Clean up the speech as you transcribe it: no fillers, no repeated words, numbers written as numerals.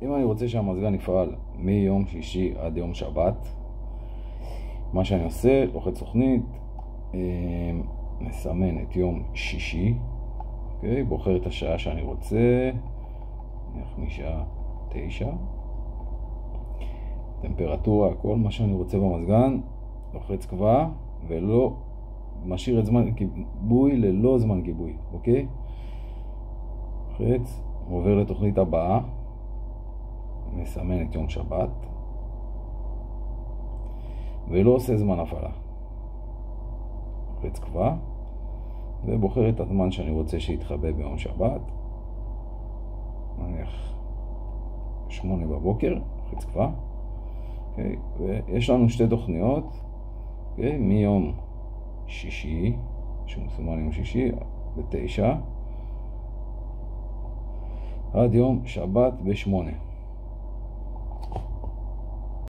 אם אני רוצה שהמזגן יפעל מיום שישי עד יום שבת, מה שאני עושה, לוחץ סוכנית, מסמן את יום שישי, אוקיי? בוחר את השעה שאני רוצה, נניח משעה 9, טמפרטורה, כל מה שאני רוצה במזגן, לוחץ קבע ולא משאיר את זמן גיבוי ללא זמן גיבוי, אוקיי? לוחץ, עובר לתוכנית הבאה, מסמן את יום שבת ולא עושה זמן הפעלה. לוחץ קבע ובוחר את הזמן שאני רוצה שיתחבא ביום שבת, נניח 8 בבוקר, לוחץ קבע. אוקיי, ויש לנו שתי תוכניות, אוקיי, מיום שישי, שמסומן יום שישי ב9 עד יום שבת ב8.